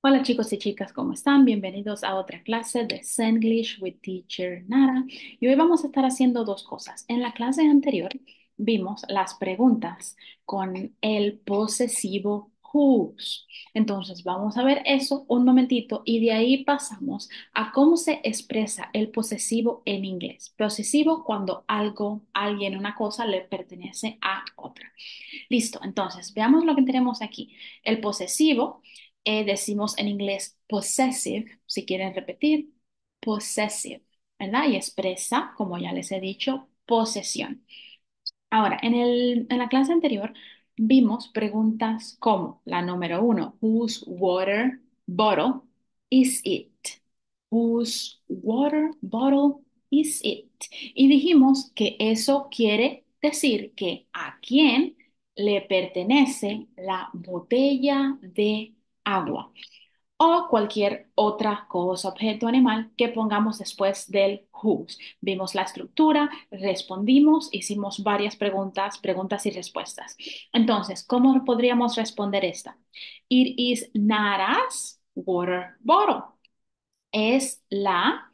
Hola chicos y chicas, ¿cómo están? Bienvenidos a otra clase de Spanglish with Teacher Nara. Y hoy vamos a estar haciendo dos cosas. En la clase anterior vimos las preguntas con el posesivo whose. Entonces vamos a ver eso un momentito y de ahí pasamos a cómo se expresa el posesivo en inglés. Posesivo cuando algo, alguien, una cosa le pertenece a otra. Listo, entonces veamos lo que tenemos aquí. El posesivo, decimos en inglés possessive, si quieren repetir, possessive, ¿verdad? Y expresa, como ya les he dicho, posesión. Ahora, en la clase anterior vimos preguntas como la número uno, whose water bottle is it? Whose water bottle is it? Y dijimos que eso quiere decir que a quién le pertenece la botella de agua o cualquier otra cosa, objeto, animal que pongamos después del whose. Vimos la estructura, respondimos, hicimos varias preguntas, preguntas y respuestas. Entonces, ¿cómo podríamos responder esta? It is Nara's water bottle. Es la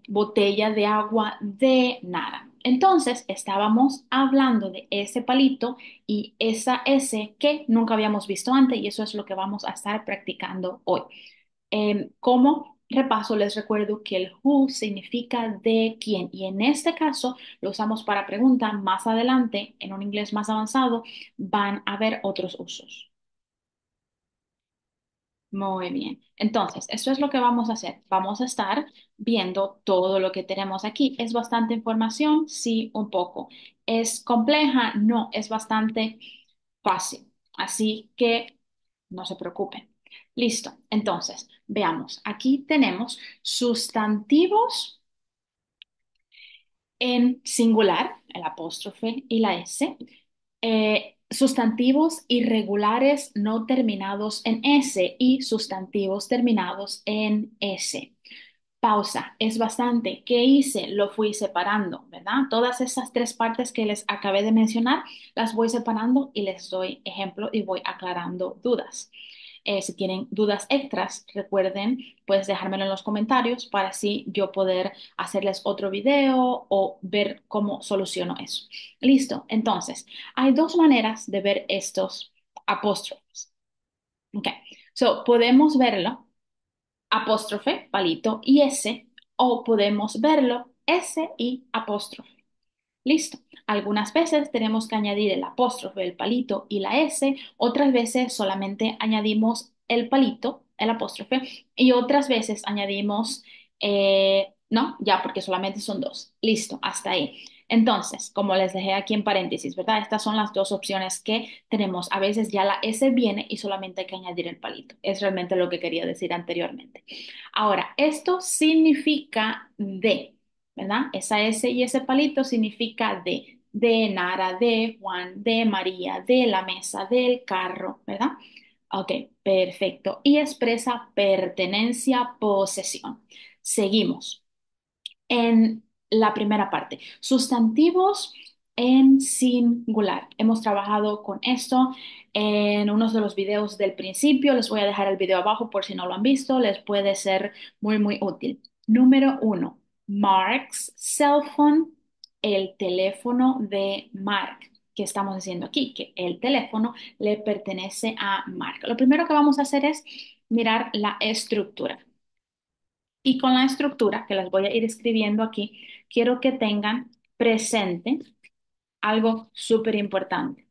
botella de agua de Nara. Entonces, estábamos hablando de ese palito y esa S que nunca habíamos visto antes y eso es lo que vamos a estar practicando hoy. Como repaso, les recuerdo que el who significa de quién y en este caso lo usamos para pregunta. Más adelante, en un inglés más avanzado, van a haber otros usos. Muy bien. Entonces, esto es lo que vamos a hacer. Vamos a estar viendo todo lo que tenemos aquí. ¿Es bastante información? Sí, un poco. ¿Es compleja? No, es bastante fácil. Así que no se preocupen. Listo. Entonces, veamos. Aquí tenemos sustantivos en singular, el apóstrofe y la S, sustantivos irregulares no terminados en S y sustantivos terminados en S. Pausa, es bastante. ¿Qué hice? Lo fui separando, ¿verdad? Todas esas tres partes que les acabé de mencionar, las voy separando y les doy ejemplo y voy aclarando dudas. Si tienen dudas extras, recuerden, pues dejármelo en los comentarios para así yo poder hacerles otro video o ver cómo soluciono eso. Listo. Entonces, hay dos maneras de ver estos apóstrofes. Ok. So, podemos verlo apóstrofe, palito y S, o podemos verlo S y apóstrofe. Listo. Algunas veces tenemos que añadir el apóstrofe, el palito y la S, otras veces solamente añadimos el palito, el apóstrofe, y otras veces añadimos, no, ya porque solamente son dos. Listo, hasta ahí. Entonces, como les dejé aquí en paréntesis, ¿verdad? Estas son las dos opciones que tenemos. A veces ya la S viene y solamente hay que añadir el palito. Es realmente lo que quería decir anteriormente. Ahora, esto significa de. ¿Verdad? Esa S y ese palito significa de Nara, de Juan, de María, de la mesa, del carro, ¿verdad? Ok, perfecto. Y expresa pertenencia, posesión. Seguimos en la primera parte. Sustantivos en singular. Hemos trabajado con esto en unos de los videos del principio. Les voy a dejar el video abajo por si no lo han visto. Les puede ser muy, muy útil. Número uno, Mark's cell phone, el teléfono de Mark. ¿Qué estamos diciendo aquí? Que el teléfono le pertenece a Mark. Lo primero que vamos a hacer es mirar la estructura. Y con la estructura que las voy a ir escribiendo aquí, quiero que tengan presente algo súper importante.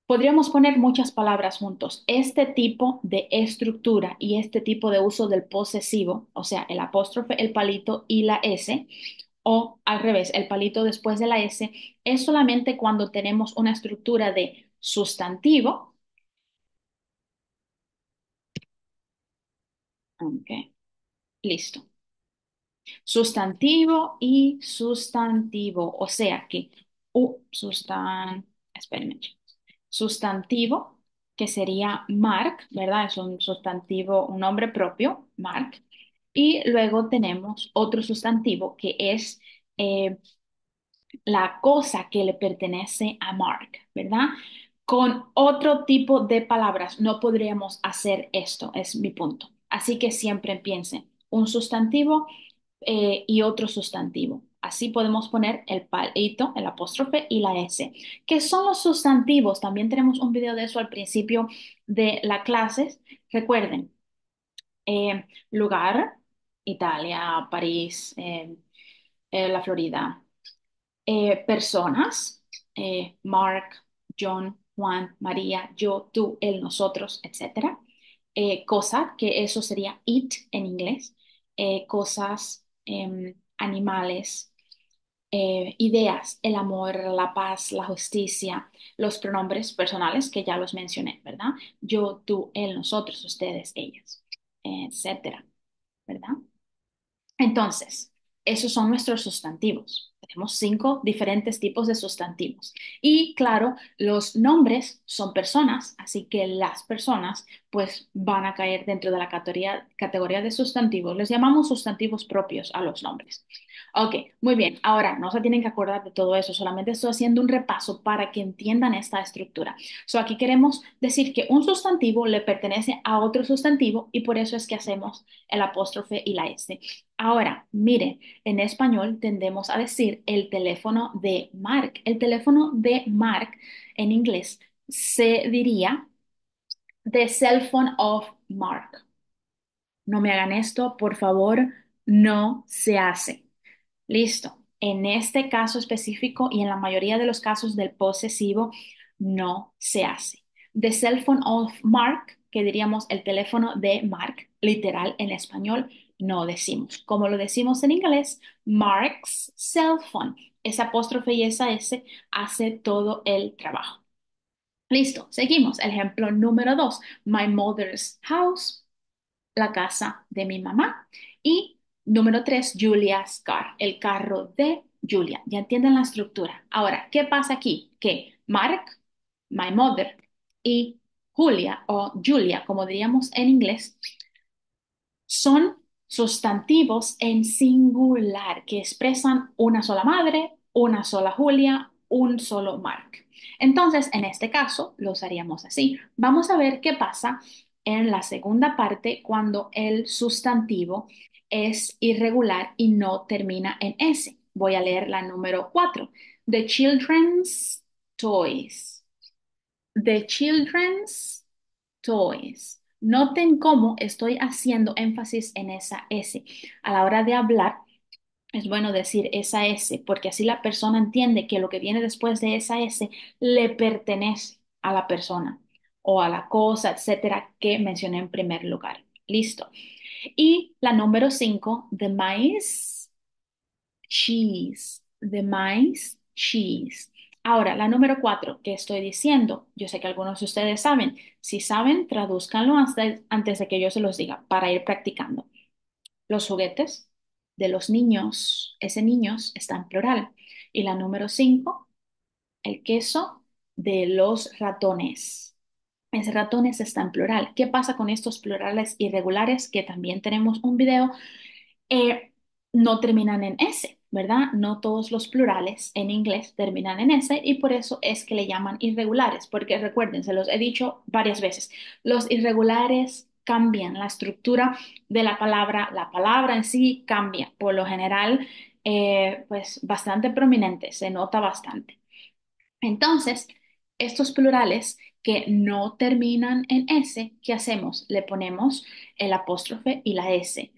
Podríamos poner muchas palabras juntos. Este tipo de estructura y este tipo de uso del posesivo, o sea, el apóstrofe, el palito y la S, o al revés, el palito después de la S, es solamente cuando tenemos una estructura de sustantivo. Ok, listo. Sustantivo y sustantivo, o sea que espérenme, chicos. Sustantivo, que sería Mark, ¿verdad? Es un sustantivo, un nombre propio, Mark. Y luego tenemos otro sustantivo que es eh, la cosa que le pertenece a Mark, ¿verdad? Con otro tipo de palabras no podríamos hacer esto, es mi punto. Así que siempre piensen un sustantivo y otro sustantivo. Así podemos poner el palito, el apóstrofe y la S. ¿Qué son los sustantivos? También tenemos un video de eso al principio de la clase. Recuerden, lugar, Italia, París, la Florida. Personas, Mark, John, Juan, María, yo, tú, él, nosotros, etcétera. Cosa, que eso sería it en inglés. Cosas, animales, ideas, el amor, la paz, la justicia, los pronombres personales que ya los mencioné, ¿verdad? Yo, tú, él, nosotros, ustedes, ellas, etcétera, ¿verdad? Entonces, esos son nuestros sustantivos. Tenemos 5 diferentes tipos de sustantivos. Y claro, los nombres son personas, así que las personas pues van a caer dentro de la categoría de sustantivos. Les llamamos sustantivos propios a los nombres. Ok, muy bien. Ahora, no se tienen que acordar de todo eso, solamente estoy haciendo un repaso para que entiendan esta estructura. Aquí queremos decir que un sustantivo le pertenece a otro sustantivo y por eso es que hacemos el apóstrofe y la S. Ahora, mire, en español tendemos a decir el teléfono de Mark. El teléfono de Mark en inglés se diría the cell phone of Mark. No me hagan esto, por favor, no se hace. Listo. En este caso específico y en la mayoría de los casos del posesivo, no se hace. The cell phone of Mark, que diríamos el teléfono de Mark, literal en español, no decimos. Como lo decimos en inglés, Mark's cell phone. Esa apóstrofe y esa S hace todo el trabajo. Listo, seguimos. El ejemplo número 2. My mother's house, la casa de mi mamá. Y número 3, Julia's car, el carro de Julia. Ya entienden la estructura. Ahora, ¿qué pasa aquí? Que Mark, my mother, y Julia o Julia, como diríamos en inglés, son sustantivos en singular que expresan una sola madre, una sola Julia, un solo Mark. Entonces, en este caso, los haríamos así. Vamos a ver qué pasa en la segunda parte cuando el sustantivo es irregular y no termina en S. Voy a leer la número 4. The children's toys. The children's toys. Noten cómo estoy haciendo énfasis en esa S. A la hora de hablar, es bueno decir esa S, porque así la persona entiende que lo que viene después de esa S le pertenece a la persona o a la cosa, etcétera, que mencioné en primer lugar. Listo. Y la número 5, the mice cheese, the mice cheese. Ahora, la número 4, ¿qué estoy diciendo? Yo sé que algunos de ustedes saben. Si saben, tradúzcanlo antes de que yo se los diga para ir practicando. Los juguetes de los niños, ese niños está en plural. Y la número 5, el queso de los ratones. Ese ratones está en plural. ¿Qué pasa con estos plurales irregulares? Que también tenemos un video eh, no terminan en S, ¿verdad? No todos los plurales en inglés terminan en S y por eso es que le llaman irregulares, porque recuerden, se los he dicho varias veces, los irregulares cambian la estructura de la palabra en sí cambia, por lo general, pues bastante prominente, se nota bastante. Entonces, estos plurales que no terminan en S, ¿qué hacemos? Le ponemos el apóstrofe y la S.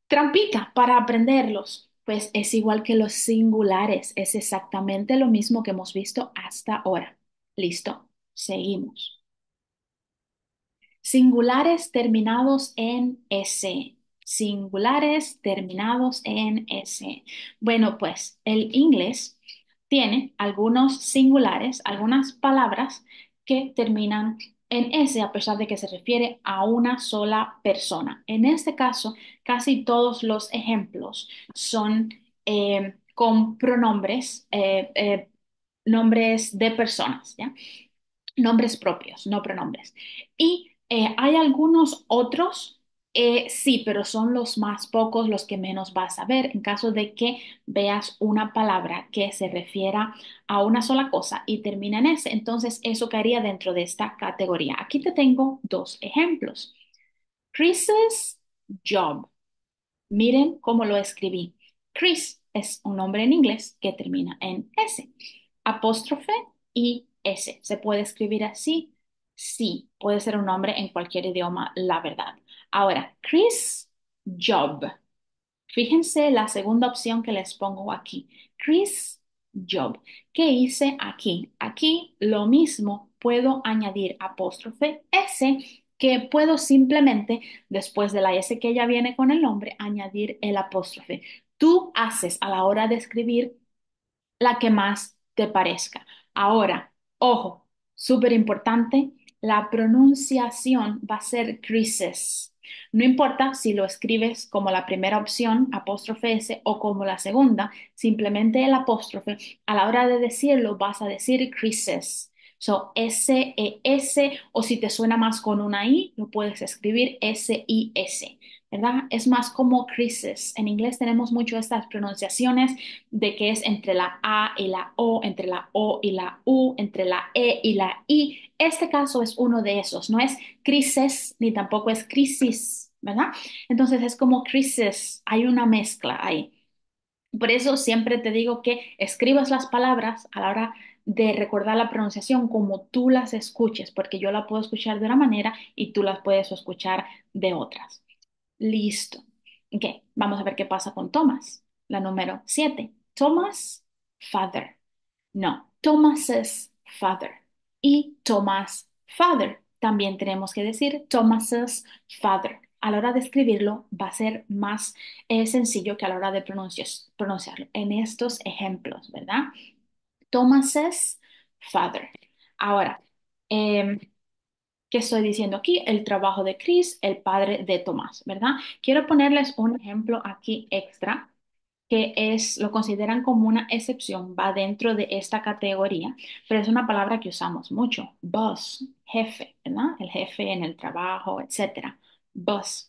Trampita para aprenderlos. Pues es igual que los singulares, es exactamente lo mismo que hemos visto hasta ahora. Listo, seguimos. Singulares terminados en S. Singulares terminados en S. Bueno, pues el inglés tiene algunos singulares, algunas palabras que terminan en S a pesar de que se refiere a una sola persona. En este caso, casi todos los ejemplos son con pronombres, nombres de personas, ¿ya? Nombres propios, no pronombres. Y hay algunos otros, Sí, pero son los más pocos los que menos vas a ver. En caso de que veas una palabra que se refiera a una sola cosa y termina en S, entonces eso caería dentro de esta categoría. Aquí te tengo dos ejemplos. Chris's job. Miren cómo lo escribí. Chris es un nombre en inglés que termina en S. Apóstrofe y S. ¿Se puede escribir así? Sí, puede ser un nombre en cualquier idioma, la verdad. Ahora, Chris Job. Fíjense la segunda opción que les pongo aquí. Chris Job. ¿Qué hice aquí? Aquí lo mismo, puedo añadir apóstrofe S, que puedo simplemente, después de la S que ya viene con el nombre, añadir el apóstrofe. Tú haces a la hora de escribir la que más te parezca. Ahora, ojo, súper importante, la pronunciación va a ser creases. No importa si lo escribes como la primera opción, apóstrofe S, o como la segunda, simplemente el apóstrofe. A la hora de decirlo, vas a decir creases. So, S-E-S, o si te suena más con una I, lo puedes escribir S-I-S, ¿verdad? Es más como creases. En inglés tenemos mucho estas pronunciaciones de que es entre la A y la O, entre la O y la U, entre la E y la I. Este caso es uno de esos, no es crisis ni tampoco es crisis, ¿verdad? Entonces es como crisis, hay una mezcla ahí. Por eso siempre te digo que escribas las palabras a la hora de recordar la pronunciación como tú las escuches, porque yo la puedo escuchar de una manera y tú las puedes escuchar de otras. Listo. Ok, vamos a ver qué pasa con Thomas. La número 7. Thomas, father. No, Thomas's father. Y Thomas, father. También tenemos que decir Thomas's father. A la hora de escribirlo va a ser más sencillo que a la hora de pronunciarlo. En estos ejemplos, ¿verdad? Thomas's father. Ahora, em, ¿qué estoy diciendo aquí? El trabajo de Chris, el padre de Tomás, ¿verdad? Quiero ponerles un ejemplo aquí extra que es, lo consideran como una excepción, va dentro de esta categoría, pero es una palabra que usamos mucho. Boss, jefe, ¿verdad? El jefe en el trabajo, etcétera. Boss.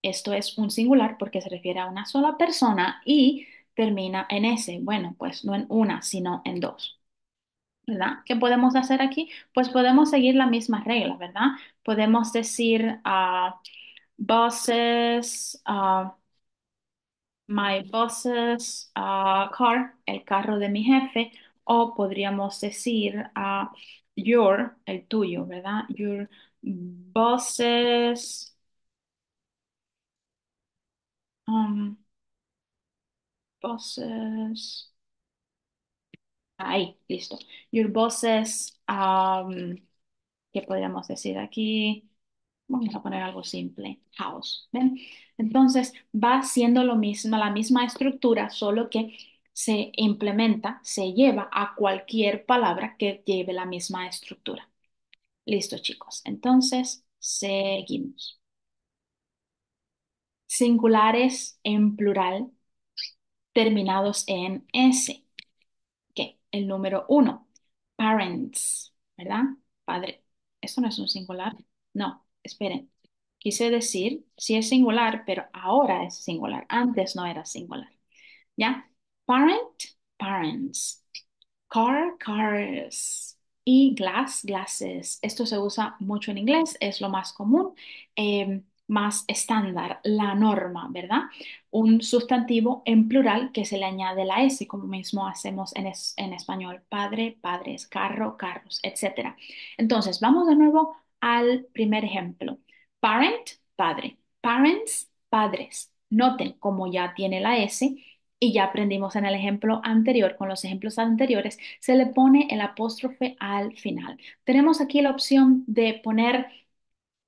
Esto es un singular porque se refiere a una sola persona y termina en S. Bueno, pues no en una, sino en dos. ¿Verdad? ¿Qué podemos hacer aquí? Pues podemos seguir la misma regla, ¿verdad? Podemos decir bosses, my boss's car, el carro de mi jefe, o podríamos decir your, el tuyo, ¿verdad? Your boss's, um, bosses, ahí, listo. Your boss's, ¿qué podríamos decir aquí? Vamos a poner algo simple, house, ¿ven? Entonces va siendo lo mismo, la misma estructura, solo que se implementa, se lleva a cualquier palabra que lleve la misma estructura. Listo, chicos. Entonces, seguimos. Singulares en plural terminados en S. ¿Qué? El número uno, parents, ¿verdad? Padre. ¿Esto no es un singular? No, esperen. Quise decir, sí es singular, pero ahora es singular. Antes no era singular. ¿Ya? Parent, parents. Car, cars. Y glass, glasses. Esto se usa mucho en inglés, es lo más común, más estándar, la norma, ¿verdad? Un sustantivo en plural que se le añade la S, como mismo hacemos en español. Padre, padres, carro, carros, etcétera. Entonces, vamos de nuevo al primer ejemplo. Parent, padre. Parents, padres. Noten cómo ya tiene la S y ya aprendimos en el ejemplo anterior, con los ejemplos anteriores, se le pone el apóstrofe al final. Tenemos aquí la opción de poner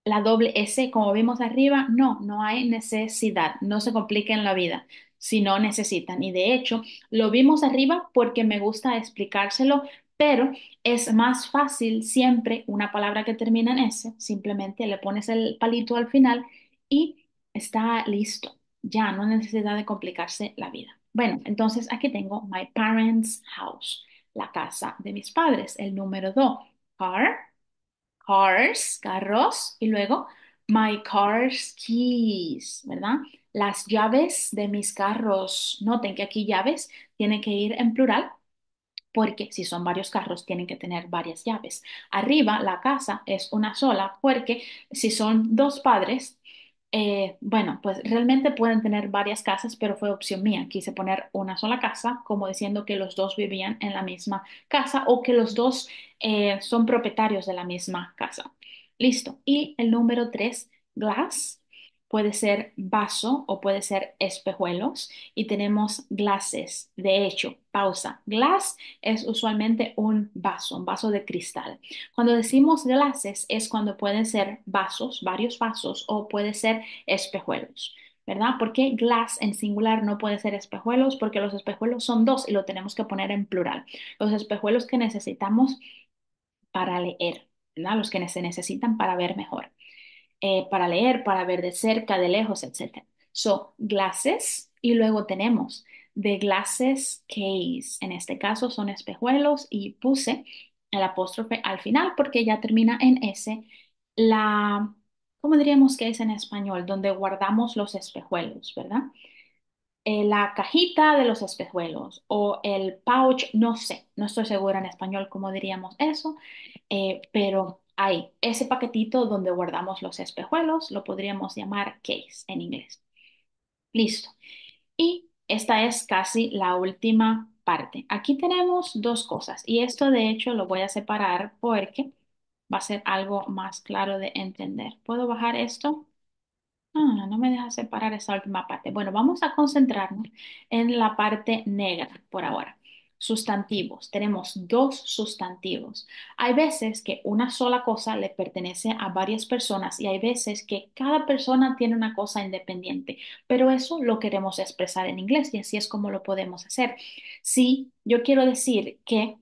la doble S, como vimos arriba. No, no hay necesidad, no se compliquen la vida si no necesitan. Y de hecho, lo vimos arriba porque me gusta explicárselo, pero es más fácil siempre una palabra que termina en S, simplemente le pones el palito al final y está listo. Ya no hay necesidad de complicarse la vida. Bueno, entonces aquí tengo my parents' house, la casa de mis padres. El número 2, car, cars, carros, y luego My car's keys, ¿verdad? Las llaves de mis carros. Noten que aquí llaves tienen que ir en plural porque si son varios carros tienen que tener varias llaves. Arriba la casa es una sola porque si son dos padres, bueno, pues realmente pueden tener varias casas, pero fue opción mía. Quise poner una sola casa, como diciendo que los dos vivían en la misma casa o que los dos son propietarios de la misma casa. Listo. Y el número tres, glass. Puede ser vaso o puede ser espejuelos. Y tenemos glasses. De hecho, pausa. Glass es usualmente un vaso de cristal. Cuando decimos glasses es cuando pueden ser vasos, varios vasos, o puede ser espejuelos, ¿verdad? Porque glass en singular no puede ser espejuelos porque los espejuelos son dos y lo tenemos que poner en plural. Los espejuelos que necesitamos para leer, ¿verdad? Los que se necesitan para ver mejor, para leer, para ver de cerca, de lejos, etcétera. So, glasses y luego tenemos the glasses case. En este caso son espejuelos y puse el apóstrofe al final porque ya termina en S. La, ¿cómo diríamos que es en español? Donde guardamos los espejuelos, ¿verdad? La cajita de los espejuelos o el pouch, no sé, no estoy segura en español cómo diríamos eso, pero hay ese paquetito donde guardamos los espejuelos, lo podríamos llamar case en inglés. Listo. Y esta es casi la última parte. Aquí tenemos dos cosas y esto de hecho lo voy a separar porque va a ser algo más claro de entender. ¿Puedo bajar esto? No me deja separar esa última parte. Bueno, vamos a concentrarnos en la parte negra por ahora. Sustantivos. Tenemos dos sustantivos. Hay veces que una sola cosa le pertenece a varias personas y hay veces que cada persona tiene una cosa independiente, pero eso lo queremos expresar en inglés y así es como lo podemos hacer. Si yo quiero decir que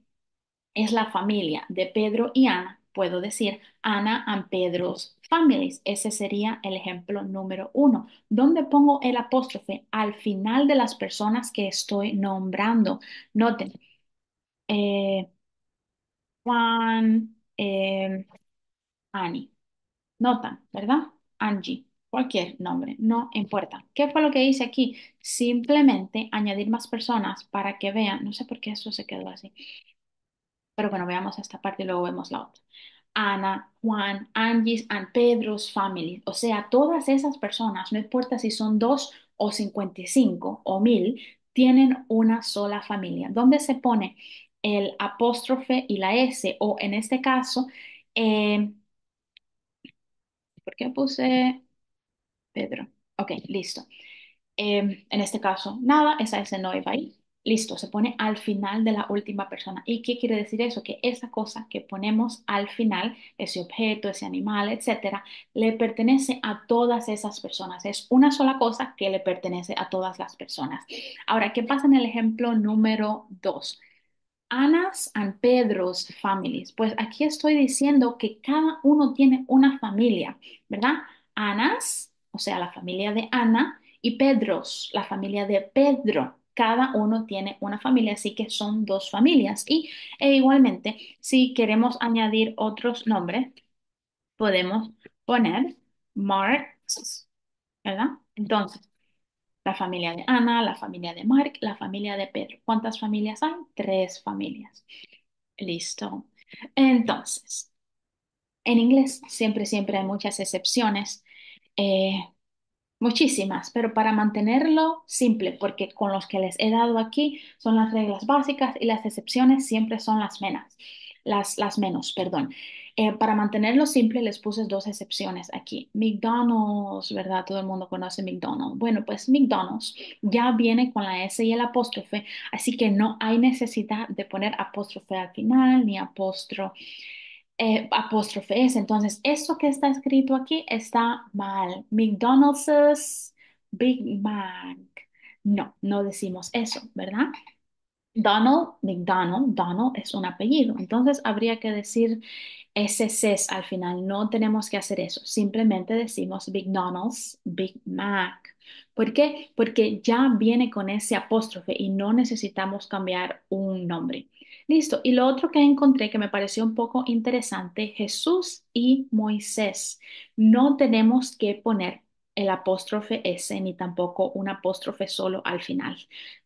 es la familia de Pedro y Ana, puedo decir Ana and Pedro's families. Ese sería el ejemplo número uno. ¿Dónde pongo el apóstrofe? Al final de las personas que estoy nombrando. Noten, eh, Juan, Annie. Notan, ¿verdad? Angie. Cualquier nombre, no importa. ¿Qué fue lo que hice aquí? Simplemente añadir más personas para que vean, no sé por qué eso se quedó así. Pero bueno, veamos esta parte y luego vemos la otra. Ana, Juan, Angie's and Pedro's family. O sea, todas esas personas, no importa si son dos o 55 o 1000, tienen una sola familia. ¿Dónde se pone el apóstrofe y la S? O en este caso, eh, ¿por qué puse Pedro? Ok, listo. En este caso, nada, esa S no iba ahí. Listo, se pone al final de la última persona. ¿Y qué quiere decir eso? Que esa cosa que ponemos al final, ese objeto, ese animal, etcétera, le pertenece a todas esas personas. Es una sola cosa que le pertenece a todas las personas. Ahora, ¿qué pasa en el ejemplo número dos? Anna's and Pedro's families. Pues aquí estoy diciendo que cada uno tiene una familia, ¿verdad? Anna's, o sea, la familia de Ana, y Pedro's, la familia de Pedro. Cada uno tiene una familia, así que son dos familias. Y igualmente, si queremos añadir otros nombres, podemos poner Mark's, ¿verdad? Entonces, la familia de Ana, la familia de Mark, la familia de Pedro. ¿Cuántas familias hay? Tres familias. Listo. Entonces, en inglés siempre hay muchas excepciones, eh, muchísimas, pero para mantenerlo simple, porque con los que les he dado aquí son las reglas básicas y las excepciones siempre son las menos, perdón. Para mantenerlo simple les puse dos excepciones aquí. McDonald's, ¿verdad? Todo el mundo conoce McDonald's. Bueno, pues McDonald's ya viene con la S y el apóstrofe, así que no hay necesidad de poner apóstrofe al final ni apóstrofe S. Entonces, esto que está escrito aquí está mal. McDonald's Big Mac. No, no decimos eso, ¿verdad? Donald es un apellido. Entonces, habría que decir ese al final. No tenemos que hacer eso. Simplemente decimos McDonald's Big Mac. ¿Por qué? Porque ya viene con ese apóstrofe y no necesitamos cambiar un nombre. Listo. Y lo otro que encontré que me pareció un poco interesante, Jesús y Moisés. No tenemos que poner el apóstrofe S ni tampoco un apóstrofe solo al final.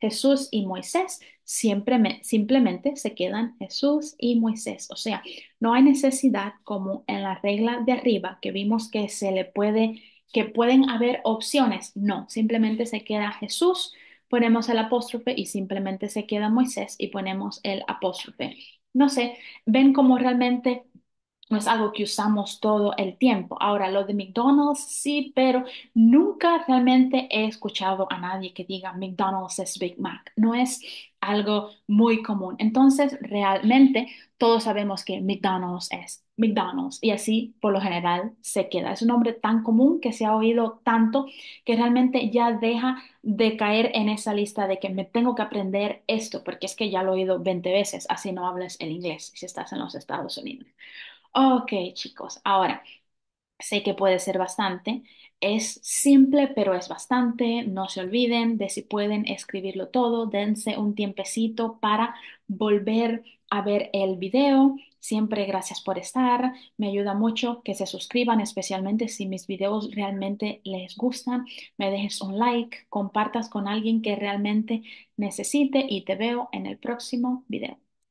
Jesús y Moisés simplemente se quedan Jesús y Moisés. O sea, no hay necesidad como en la regla de arriba que vimos que se le puede, que pueden haber opciones. No, simplemente se queda Jesús, ponemos el apóstrofe y simplemente se queda Moisés y ponemos el apóstrofe. No sé, ven cómo realmente no es algo que usamos todo el tiempo. Ahora, lo de McDonald's sí, pero nunca realmente he escuchado a nadie que diga McDonald's es Big Mac. No es algo muy común. Entonces, realmente todos sabemos que McDonald's es McDonald's y así por lo general se queda. Es un nombre tan común que se ha oído tanto que realmente ya deja de caer en esa lista de que me tengo que aprender esto porque es que ya lo he oído 20 veces, así no hablas el inglés si estás en los Estados Unidos. Ok, chicos, ahora sé que puede ser bastante. Es simple, pero es bastante. No se olviden de si pueden escribirlo todo. Dense un tiempecito para volver a ver el video. Siempre gracias por estar. Me ayuda mucho que se suscriban, especialmente si mis videos realmente les gustan. Me dejes un like, compartas con alguien que realmente necesite y te veo en el próximo video.